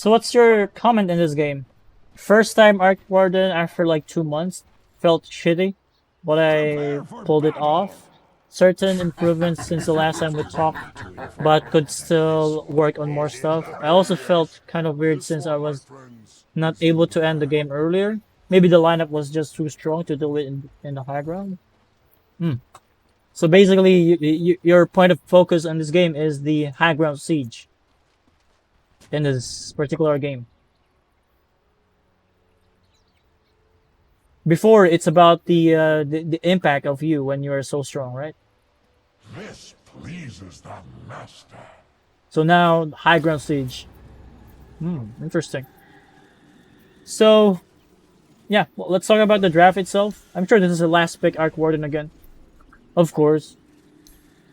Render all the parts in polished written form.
So what's your comment in this game? First time Arc Warden after like 2 months. Felt shitty, but I pulled it off. Certain improvements since the last time we talked, but could still work on more stuff. I also felt kind of weird since I was not able to end the game earlier. Maybe the lineup was just too strong to do it in the high ground. So basically, your point of focus on this game is the high ground siege in this particular game. Before, it's about the impact of you when you are so strong, right? This pleases the master. So now, high ground siege. Interesting. So, yeah, well, let's talk about the draft itself. I'm sure this is the last pick, Arc Warden again. Of course.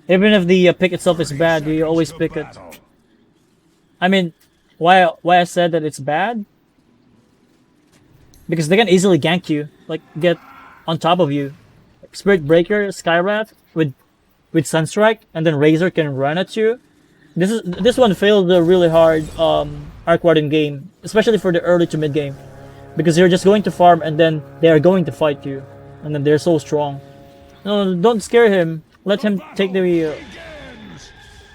Even if the pick itself is bad, you always pick it. I mean, why I said that it's bad? Because they can easily gank you, like get on top of you. Like Spirit Breaker, Skywrath with Sunstrike, and then Razor can run at you. This one failed the really hard Arc Warden game, especially for the early to mid game, because you're just going to farm and then they are going to fight you, and then they're so strong. No, don't scare him. Let him take the.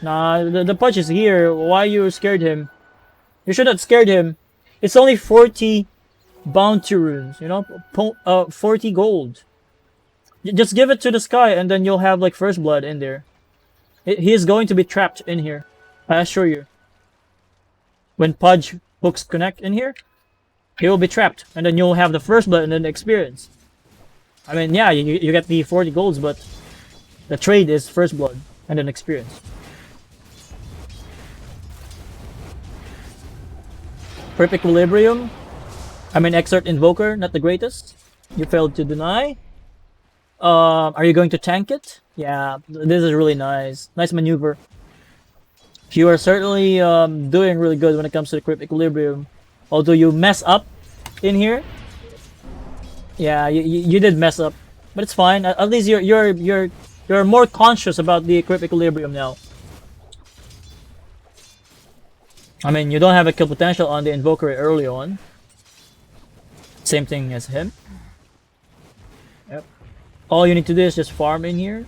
Nah, the punch is here. Why you scared him? You should have scared him. It's only 40 bounty runes, you know, 40 gold. Just give it to the sky, and then you'll have like first blood in there. He is going to be trapped in here, I assure you. When Pudge hooks connect in here, he will be trapped, and then you'll have the first blood and then the experience. I mean, yeah, you get the 40 golds, but the trade is first blood and then experience. Perp Equilibrium. I mean, Exert Invoker, not the greatest. You failed to deny. Are you going to tank it? Yeah, this is really nice. Nice maneuver. You are certainly doing really good when it comes to the Crypt Equilibrium. Although you mess up in here. Yeah, you did mess up, but it's fine. At least you're more conscious about the Crypt Equilibrium now. I mean, you don't have a kill potential on the Invoker early on. Same thing as him. Yep. All you need to do is just farm in here.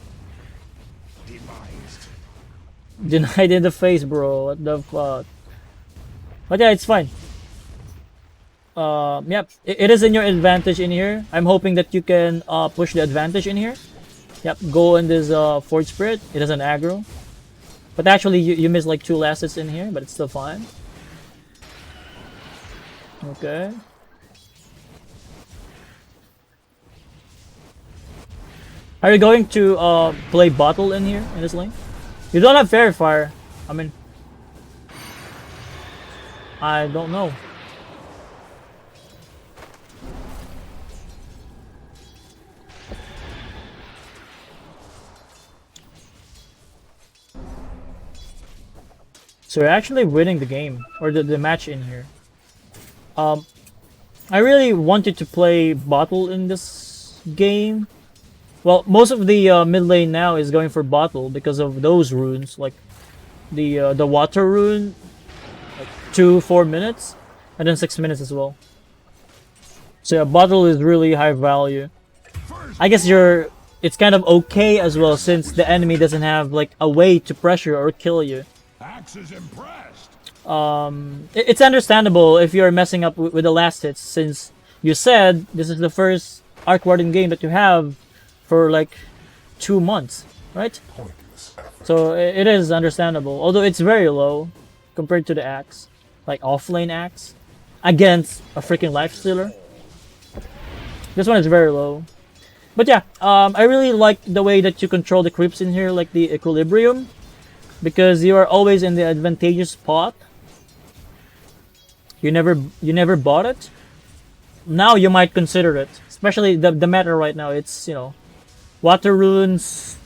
Denied in the face, bro. What the fuck? But yeah, it's fine. Yep. It is in your advantage in here. I'm hoping that you can push the advantage in here. Yep. Go in this Forge Spirit. It doesn't aggro. But actually, you missed like 2 last hits in here, but it's still fine. Okay. Are you going to play Bottle in here, in this lane? You don't have Fairy Fire. I mean, I don't know. So you're actually winning the game, or the match in here. I really wanted to play Bottle in this game. Well, most of the mid lane now is going for Bottle because of those runes, like the water rune, like 4 minutes, and then 6 minutes as well. So yeah, Bottle is really high value. I guess it's kind of okay as well since the enemy doesn't have like a way to pressure or kill you. Axe is impressed. It's understandable if you're messing up with the last hits, since you said this is the first Arc Warden game that you have for like 2 months, right? So it is understandable, although it's very low compared to the axe, like offlane axe against a freaking life stealer. This one is very low, but yeah, I really like the way that you control the creeps in here, like the equilibrium, because you are always in the advantageous spot. You never bought it. Now you might consider it, especially the meta right now. It's, you know, water runes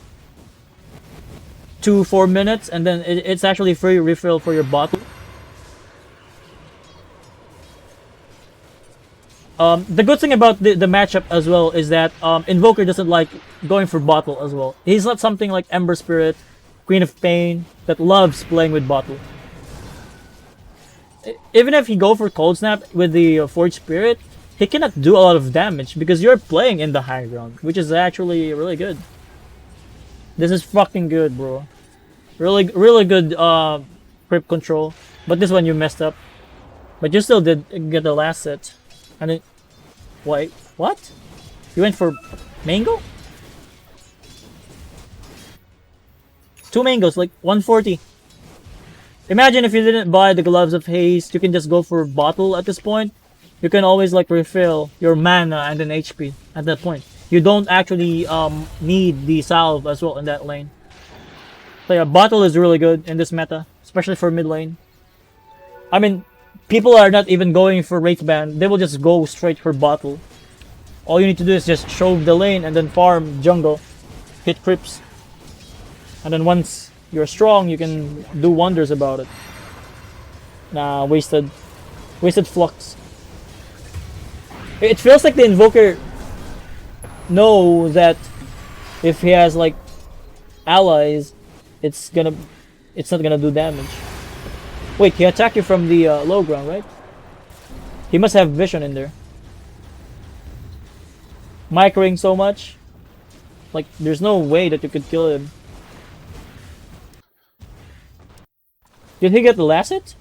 4 minutes, and then it's actually free refill for your bottle. The good thing about the matchup as well is that Invoker doesn't like going for bottle as well. He's not something like Ember Spirit, Queen of Pain, that loves playing with bottle. even if you go for Cold Snap with the Forge Spirit, he cannot do a lot of damage because you're playing in the high ground, which is actually really good. This is fucking good, bro. Really good grip control. But this one you messed up. But you still did get the last set. And it... Wait, what? You went for mango? 2 mangoes, like 140. Imagine if you didn't buy the Gloves of Haste, you can just go for bottle at this point. You can always like refill your mana and then HP at that point. You don't actually need the salve as well in that lane. So yeah, bottle is really good in this meta, especially for mid lane. I mean, people are not even going for Wraith Band, they will just go straight for bottle. All you need to do is just shove the lane and then farm jungle, hit creeps. And then once you're strong, you can do wonders about it. Nah, wasted flux. It feels like the Invoker knows that if he has like allies, it's not gonna do damage. Wait, he attacked you from the low ground, right? He must have vision in there. Microing so much, like there's no way that you could kill him. Did he get the last hit?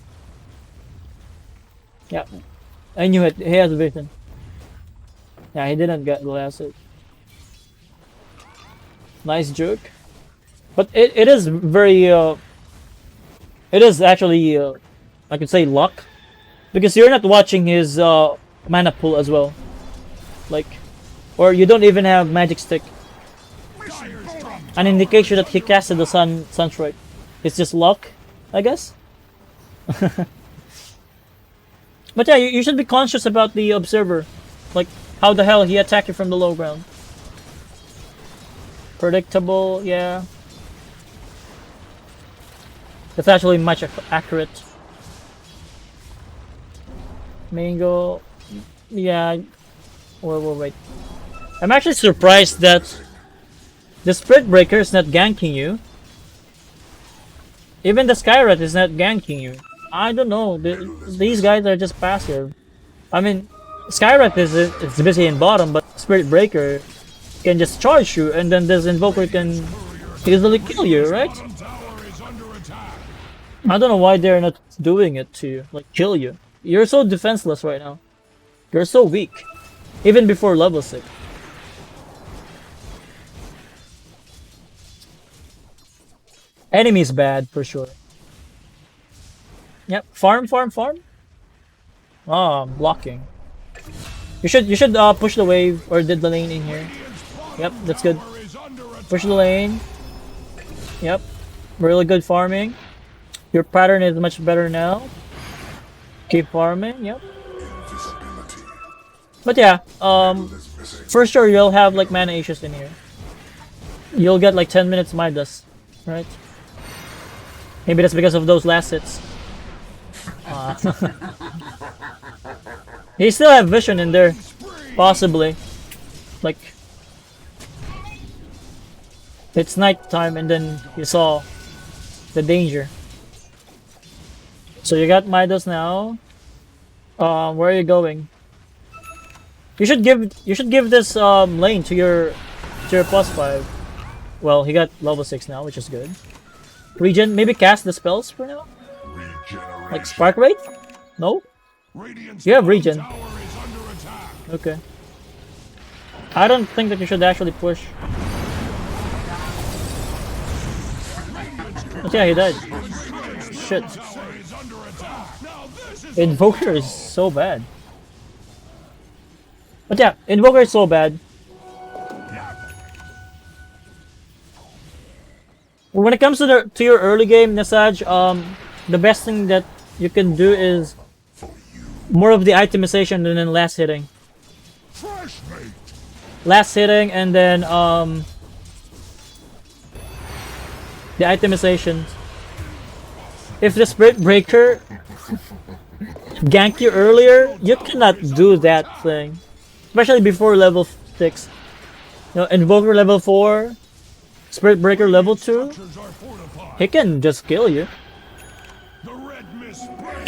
Yeah, I knew it. He has vision. Yeah, he didn't get the last hit. Nice joke. But it is very it is actually I could say luck, because you're not watching his mana pool as well, like, or you don't even have magic stick, an indication that he casted the sunstrike. It's just luck, I guess. But yeah, you should be conscious about the observer, like how the hell he attacked you from the low ground. Predictable, yeah. It's actually much accurate. Mango, yeah. Wait. I'm actually surprised that the Spirit Breaker is not ganking you. Even the Skyrat is not ganking you. I don't know. These guys are just passive. I mean, Skyrat is busy in bottom, but Spirit Breaker can just charge you, and then this Invoker can easily kill you, right? I don't know why they're not doing it to you, like kill you. You're so defenseless right now. You're so weak, even before level 6. Enemy's bad for sure. Yep, farm. Ah, I'm blocking. You should push the wave or did the lane in here. Yep, that's good. Push the lane. Yep, really good farming. Your pattern is much better now. Keep farming. Yep. But yeah, for sure you'll have like mana issues in here. You'll get like 10 minutes Midas, right? Maybe that's because of those last hits. He still have vision in there, possibly. Like, it's night time and then you saw the danger. So you got Midas now. Where are you going? You should give this lane to your +5. Well, he got level 6 now, which is good. Regen, maybe cast the spells for now. Like Spark Wraith? No? You have regen. Okay. I don't think that you should actually push. But yeah, he died. Shit. Invoker is so bad. But yeah, Invoker is so bad. When it comes to your early game, Nasaj, the best thing that you can do is more of the itemization and then last hitting. Last hitting and then the itemization. If the Spirit Breaker gank you earlier, you cannot do that thing. Especially before level 6. You know, Invoker level 4, Spirit Breaker level 2, he can just kill you.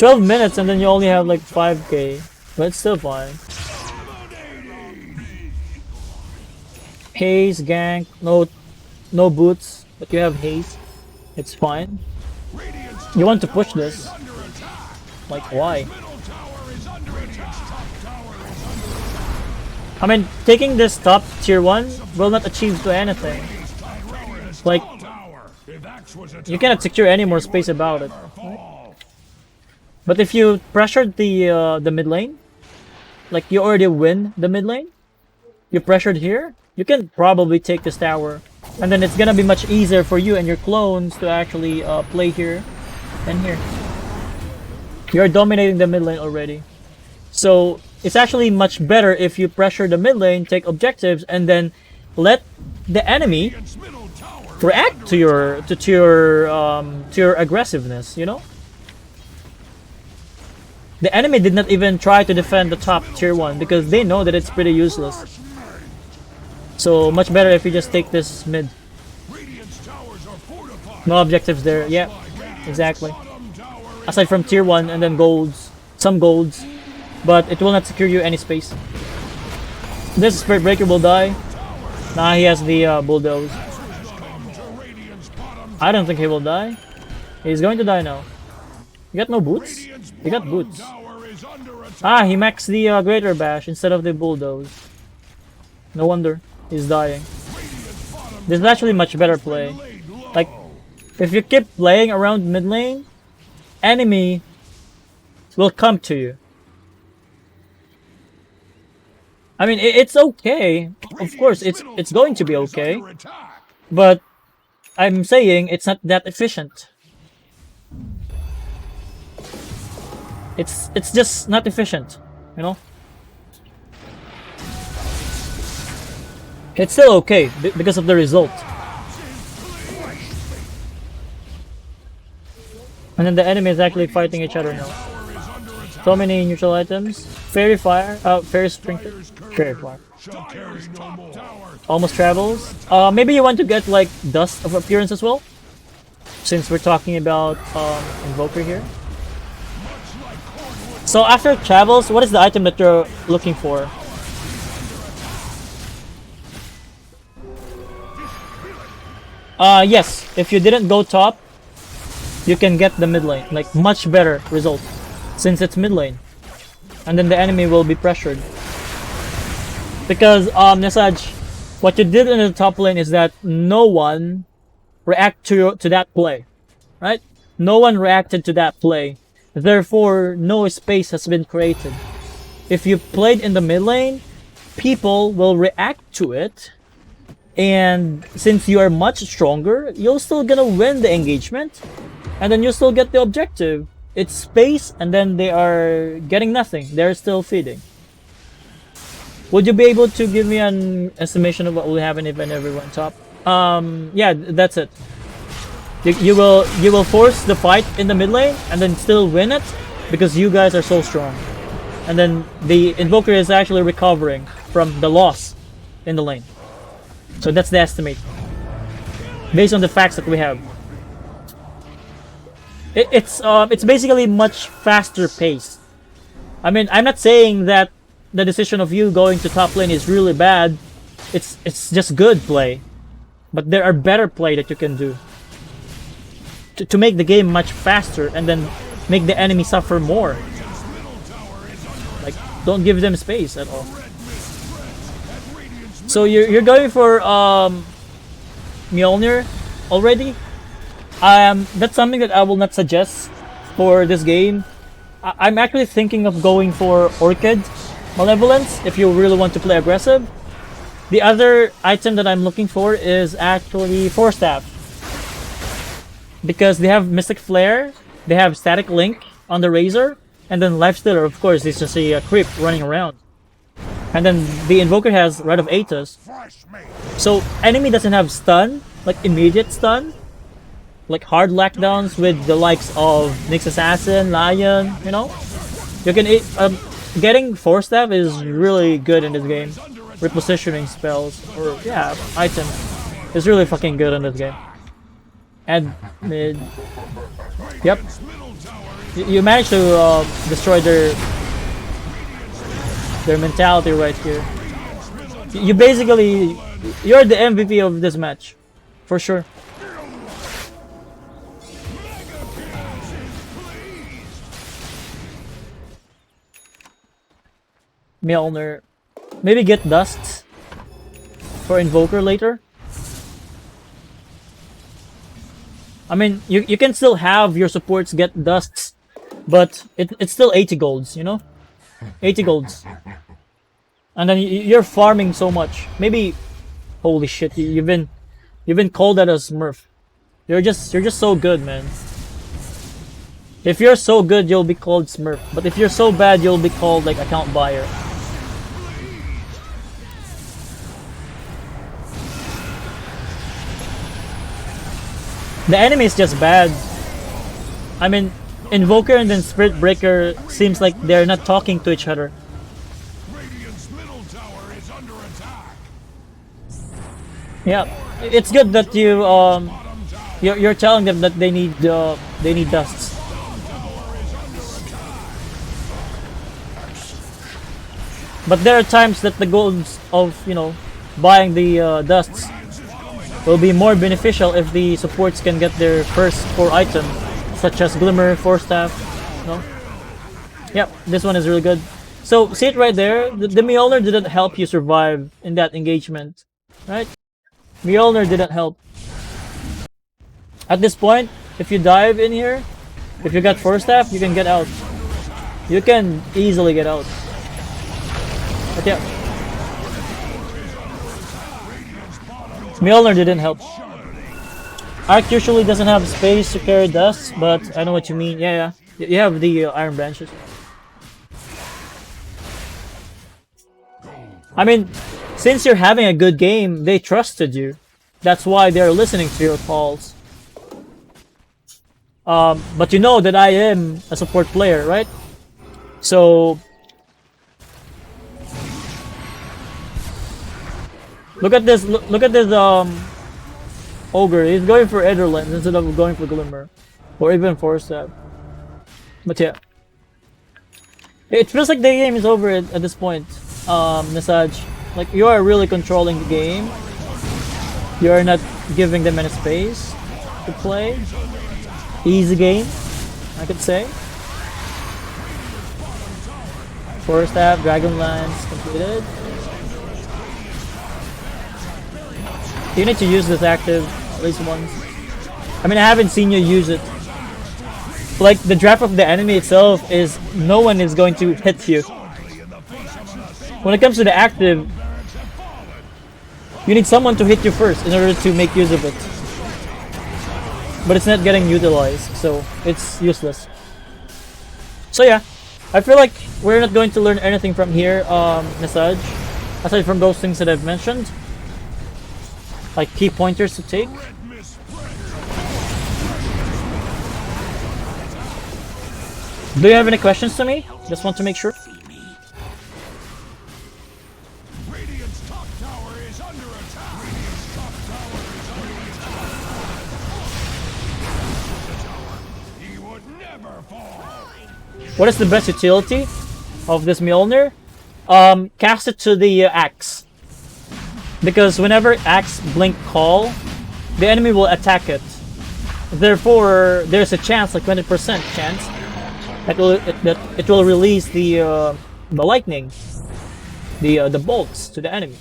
12 minutes and then you only have like 5k, but it's still fine. Haze, gank, no boots, but you have haze. It's fine. You want to push this. Like, why? I mean, taking this top tier 1 will not achieve to anything. Like, you cannot secure any more space about it. Right? But if you pressured the mid lane, like you already win the mid lane, you pressured here, you can probably take this tower. And then it's gonna be much easier for you and your clones to actually play here and here. You're dominating the mid lane already. So it's actually much better if you pressure the mid lane, take objectives, and then let the enemy react to your aggressiveness, you know? The enemy did not even try to defend the top tier 1 because they know that it's pretty useless. So much better if you just take this mid. No objectives there. Yeah, exactly. Aside from tier 1 and then golds, some golds, but it will not secure you any space. This Spirit Breaker will die. Nah, he has the bulldoze. I don't think he will die. He's going to die now. You got no boots? You got boots. Ah, he maxed the Greater Bash instead of the bulldoze. No wonder he's dying. This is actually much better play. Like, if you keep playing around mid lane, enemy will come to you. I mean, it's okay. Of course, it's going to be okay. But I'm saying it's not that efficient. It's just not efficient, you know? It's still okay because of the result. And then the enemy is actually fighting each other now. So many neutral items. Fairy Fire, Fairy Sprinkler, Fairy Fire. Almost travels. Maybe you want to get like Dust of Appearance as well, since we're talking about Invoker here. So after travels, what is the item that you're looking for? Yes, if you didn't go top, you can get the mid lane, like much better result, since it's mid lane. And then the enemy will be pressured. Because, Nesaj, what you did in the top lane is that no one reacted to that play, right? No one reacted to that play. Therefore, no space has been created. If you played in the mid lane, people will react to it. And since you are much stronger, you're still gonna win the engagement. And then you still get the objective. It's space, and then they are getting nothing. They're still feeding. Would you be able to give me an estimation of what will happen if and everyone top? Yeah, that's it. You will force the fight in the mid lane and then still win it because you guys are so strong. And then the Invoker is actually recovering from the loss in the lane. So that's the estimate based on the facts that we have. It's basically much faster pace. I mean, I'm not saying that the decision of you going to top lane is really bad. It's just good play, but there are better play that you can do to make the game much faster and then make the enemy suffer more. Like, don't give them space at all. So you're going for Mjolnir already? That's something that I will not suggest for this game. I'm actually thinking of going for Orchid Malevolence if you really want to play aggressive. The other item that I'm looking for is actually Force Staff, because they have Mystic Flare, they have Static Link on the Razor, and then Lifestealer, of course, is just a creep running around. And then the Invoker has Rite of Aethys. So enemy doesn't have stun, like immediate stun, like hard lockdowns with the likes of Nyx Assassin, Lion, you know? You can getting Force Staff is really good in this game. Repositioning spells, or yeah, items, is really fucking good in this game. And mid. Yep. You managed to destroy their mentality right here. You basically, you're the MVP of this match, for sure. Mjolnir, maybe get dust for Invoker later. I mean, you can still have your supports get dusts, but it's still 80 golds, you know? 80 golds. And then you're farming so much. Maybe, holy shit, you've been called that a Smurf. You're just so good, man. If you're so good, you'll be called Smurf. But if you're so bad, you'll be called like account buyer. The enemy is just bad. I mean, Invoker and then Spirit Breaker seems like they're not talking to each other. Radiant's middle tower is under attack. Yeah, it's good that you're telling them that they need dusts. But there are times that the goals of buying the dusts will be more beneficial if the supports can get their first 4 items, such as Glimmer, Force Staff. No? Yep, this one is really good. So see it right there. The Mjolnir didn't help you survive in that engagement, right? Mjolnir didn't help. At this point, if you dive in here, if you got Force Staff, you can get out. You can easily get out. But yeah, Mjolnir didn't help. Arc usually doesn't have space to carry dust, but I know what you mean. Yeah. You have the Iron Branches. I mean, since you're having a good game, they trusted you. That's why they're listening to your calls. But you know that I am a support player, right? So look at this. Look at this. Ogre. He's going for Etherlands instead of going for Glimmer, or even Force Staff. But yeah, it feels like the game is over at this point. Nisaj, like you are really controlling the game. You are not giving them any space to play. Easy game, I could say. Force Staff, Dragon Lance completed. You need to use this active at least once. I mean, I haven't seen you use it. Like, the draft of the enemy itself is no one is going to hit you. When it comes to the active, you need someone to hit you first in order to make use of it. But it's not getting utilized, so it's useless. So yeah, I feel like we're not going to learn anything from here, Nisaj, aside from those things that I've mentioned. Like key pointers to take. Do you have any questions to me? Just want to make sure. Radiant's top tower is under attack. Radiant's top tower is under attack. He would never fall. What is the best utility of this Mjolnir? Cast it to the axe. Because whenever axe blink call, the enemy will attack it. Therefore, there's a chance, like 20% chance, that it will release the lightning, the bolts to the enemy.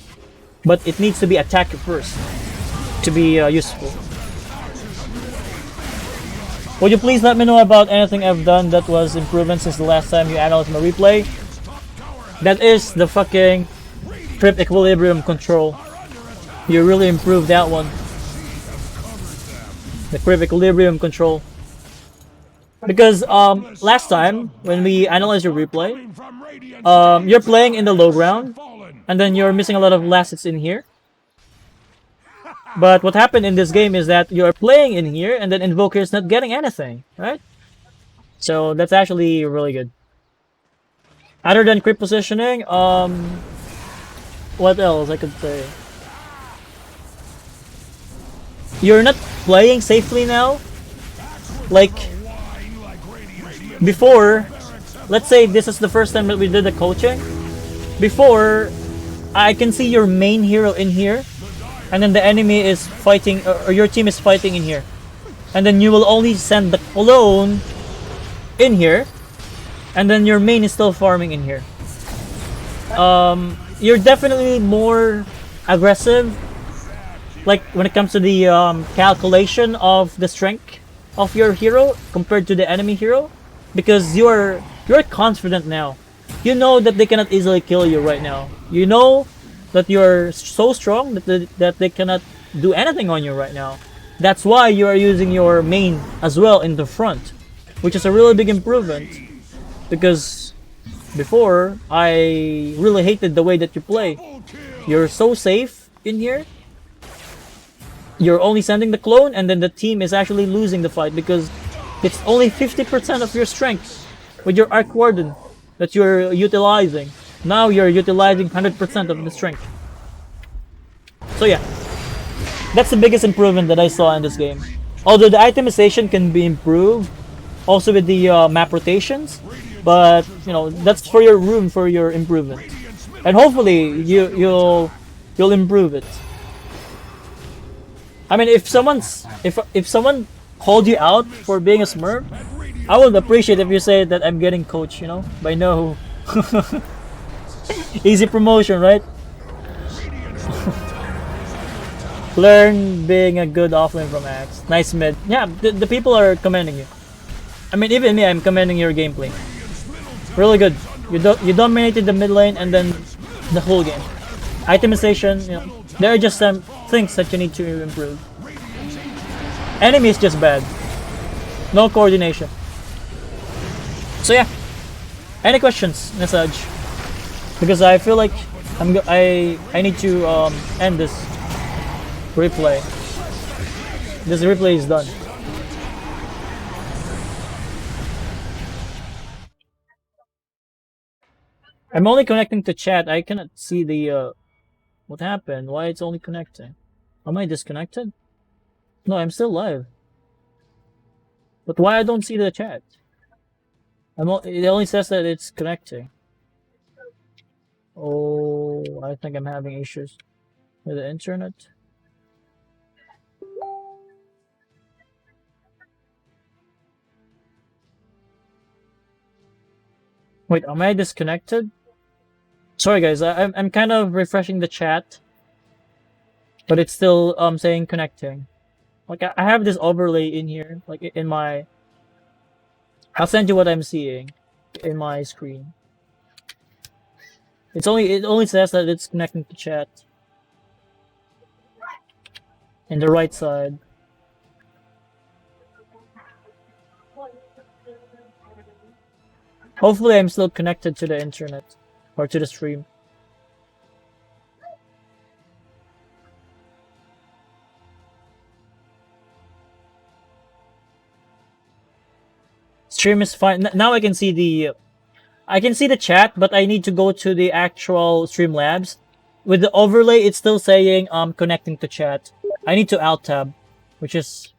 But it needs to be attacked first to be useful. Would you please let me know about anything I've done that was improvement since the last time you analyzed my replay? That is the fucking Crypt Equilibrium control. You really improved that one. The Crypt Equilibrium control. Because last time when we analyzed your replay, you're playing in the low ground, and then you're missing a lot of last in here. But what happened in this game is that you're playing in here, and then Invoker is not getting anything, right? So that's actually really good. Other than crypt positioning, what else I could say? You're not playing safely now. Like Before, let's say this is the first time that we did the coaching. Before, I can see your main hero in here, and then the enemy is fighting, or your team is fighting in here. And then you will only send the clone in here, and then your main is still farming in here. You're definitely more aggressive, like when it comes to the calculation of the strength of your hero compared to the enemy hero, because you're confident now. You know that they cannot easily kill you right now. You know that you're so strong that they cannot do anything on you right now. That's why you are using your main as well in the front, which is a really big improvement, because before I really hated the way that you play. You're so safe in here. You're only sending the clone, and then the team is actually losing the fight because it's only 50% of your strength with your Arc Warden that you're utilizing. Now you're utilizing 100% of the strength. So yeah, that's the biggest improvement that I saw in this game. Although the itemization can be improved, also with the map rotations, but you know that's for your room for your improvement, and hopefully you'll improve it. I mean, if someone called you out for being a Smurf, I would appreciate if you say that I'm getting coached, you know, by no easy promotion, right? Learn being a good offlane from Axe. Nice mid. Yeah, the people are commending you. I mean, even me, I'm commending your gameplay. Really good. You dominated the mid lane and then the whole game. Itemization, you know, there are just some things that you need to improve. Enemy is just bad. No coordination. So yeah. Any questions, message? Because I feel like I need to end this replay. This replay is done. I'm only connecting to chat. I cannot see the what happened. Why it's only connecting? Am I disconnected? No, I'm still live. But why I don't see the chat? It only says that it's connecting. Oh, I think I'm having issues with the internet. Wait, am I disconnected? Sorry guys, I'm kind of refreshing the chat, but it's still saying connecting. Like I have this overlay in here, like in my. I'll send you what I'm seeing in my screen. It only says that it's connecting to chat. In the right side. Hopefully I'm still connected to the internet or to the stream. Stream is fine. Now I can see the chat, but I need to go to the actual Streamlabs. With the overlay, it's still saying connecting to chat. I need to alt tab, which is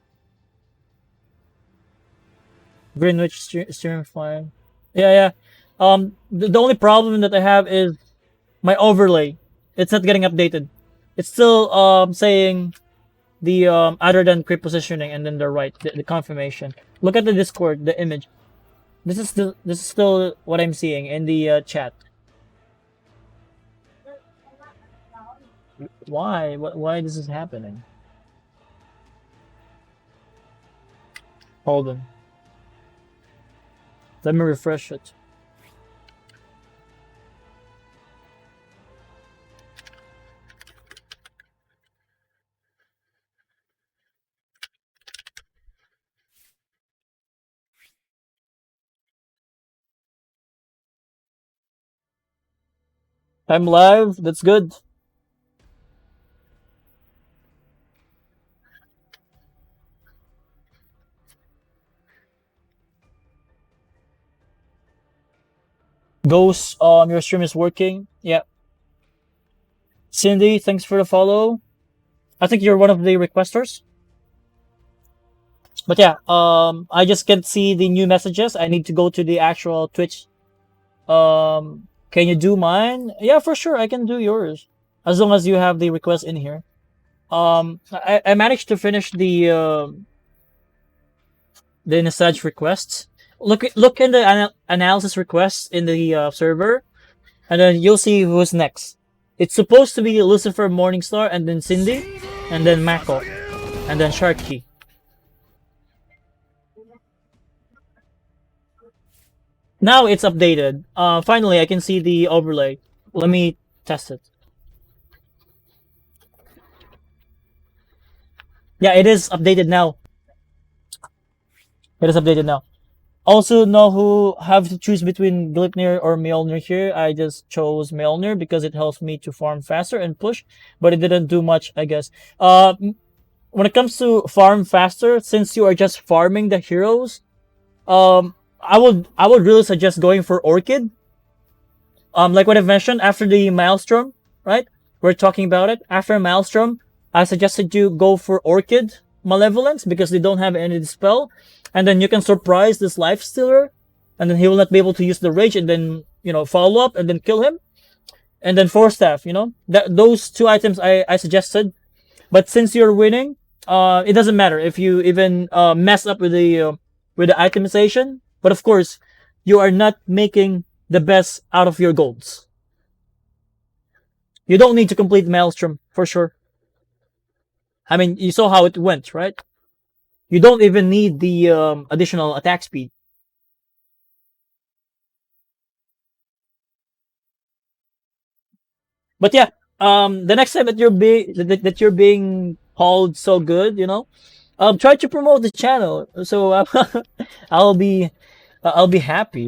Greenwich stream fine. Yeah. The only problem that I have is my overlay. It's not getting updated. It's still saying the other than creep positioning and then the right, the confirmation. Look at the Discord, the image. This is still what I'm seeing in the chat. Why this is happening? Hold on. Let me refresh it. I'm live. That's good. Ghost, your stream is working. Yeah. Cindy, thanks for the follow. I think you're one of the requesters. But yeah, I just can't see the new messages. I need to go to the actual Twitch. Can you do mine? Yeah, for sure, I can do yours as long as you have the request in here. I managed to finish the message requests. Look in the analysis requests in the server, and then you'll see who's next. It's supposed to be Lucifer, Morningstar, and then Cindy, and then Mako, and then Sharky. Now it's updated. Finally, I can see the overlay. Let me test it. Yeah, it is updated now. It is updated now. Also, know who have to choose between Glipnir or Mjolnir here. I just chose Mjolnir because it helps me to farm faster and push, but it didn't do much, I guess. When it comes to farm faster, since you are just farming the heroes, I would really suggest going for Orchid. Like what I've mentioned after the Maelstrom, right? We're talking about it after Maelstrom. I suggested you go for Orchid Malevolence because they don't have any dispel, and then you can surprise this Life Stealer, and then he will not be able to use the rage, and then follow up and then kill him, and then Force Staff. That those two items I suggested. But since you're winning, it doesn't matter if you even mess up with the itemization. But of course, you are not making the best out of your golds. You don't need to complete Maelstrom for sure. I mean, you saw how it went, right? You don't even need the additional attack speed. But yeah, the next time that you're being called so good, try to promote the channel. So I'll be I'll be happy.